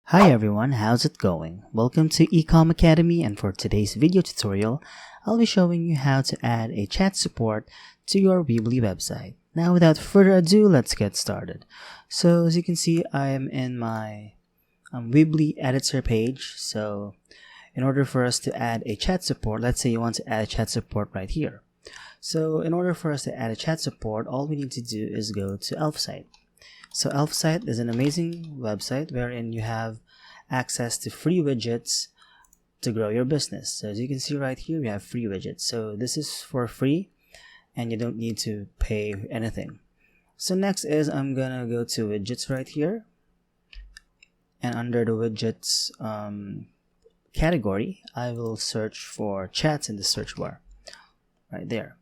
Hi everyone, how's it going? Welcome to Ecom Academy, and for today's video tutorial, I'll be showing you how to add a chat support to your Weebly website. Now without further ado, let's get started. So as you can see, I am in my Weebly editor page. So in order for us to add a chat support, let's say you want to add a chat support right here. So in order for us to add a chat support, all we need to do is go to ElfSite. So ElfSite is an amazing website wherein you have access to free widgets to grow your business. So as you can see right here, we have free widgets. So this is for free and you don't need to pay anything. So next is I'm gonna go to widgets right here, and under the widgets category, I will search for chats in the search bar right there.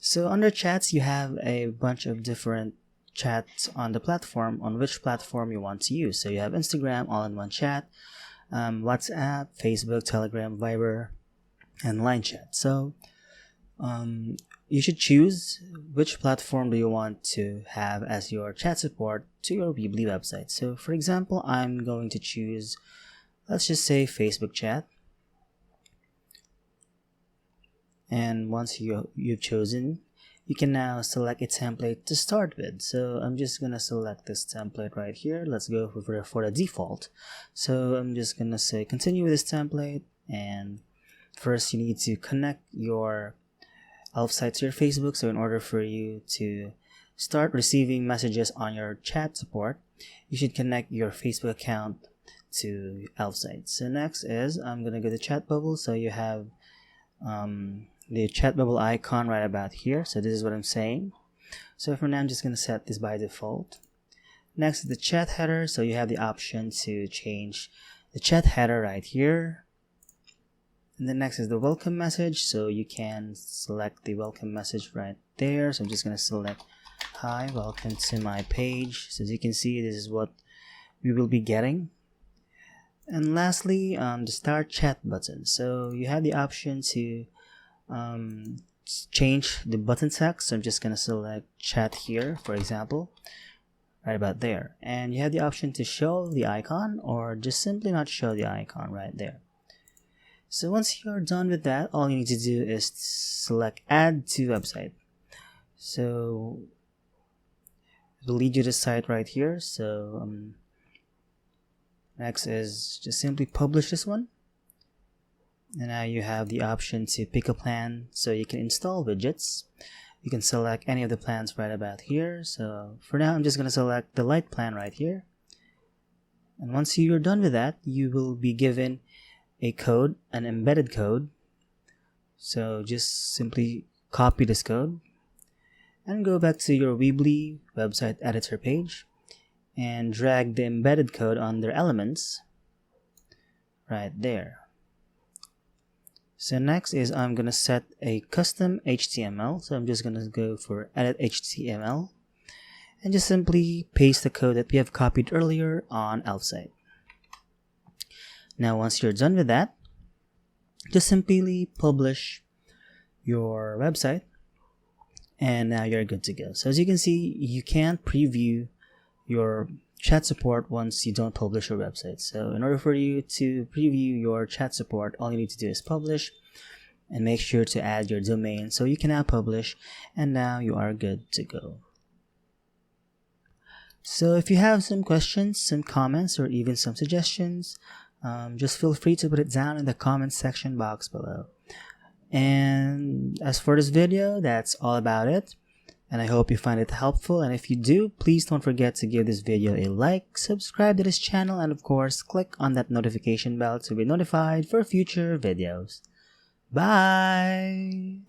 So under chats, you have a bunch of different chats on the platform, on which platform you want to use. So you have Instagram, all-in-one chat, WhatsApp, Facebook, Telegram, Viber, and Line chat. So you should choose which platform do you want to have as your chat support to your Weebly website. So for example, I'm going to choose, let's just say, Facebook chat. And once you've chosen, you can now select a template to start with. So I'm just gonna select this template right here. Let's go for the default. So I'm just gonna say continue with this template, and first you need to connect your ElfSite to your Facebook. So in order for you to start receiving messages on your chat support, you should connect your Facebook account to ElfSite. So next is I'm gonna go to chat bubble. So you have the chat bubble icon right about here. So this is what I'm saying. So for now, I'm just going to set this by default. Next is the chat header. So you have the option to change the chat header right here. And then next is the welcome message. So you can select the welcome message right there. So I'm just going to select, hi, welcome to my page. So as you can see, this is what we will be getting. And lastly, the start chat button. So you have the option to change the button text. So I'm just gonna select chat here, for example, right about there, and you have the option to show the icon or just simply not show the icon right there. So once you're done with that, all you need to do is select add to website. So it will lead you to the site right here. So next is just simply publish this one. And now you have the option to pick a plan, so you can install widgets. You can select any of the plans right about here. So for now, I'm just going to select the light plan right here. And once you're done with that, you will be given a code, an embedded code. So just simply copy this code and go back to your Weebly website editor page and drag the embedded code under elements right there. So next is I'm going to set a custom HTML. So I'm just going to go for edit HTML and just simply paste the code that we have copied earlier on ElfSite. Now once you're done with that, just simply publish your website and now you're good to go. So as you can see, you can't preview your chat support once you don't publish your website. So in order for you to preview your chat support, all you need to do is publish and make sure to add your domain. So you can now publish and now you are good to go. So if you have some questions, some comments, or even some suggestions, just feel free to put it down in the comment section box below. And as for this video, that's all about it. And I hope you find it helpful, and if you do, please don't forget to give this video a like, subscribe to this channel, and of course, click on that notification bell to be notified for future videos. Bye!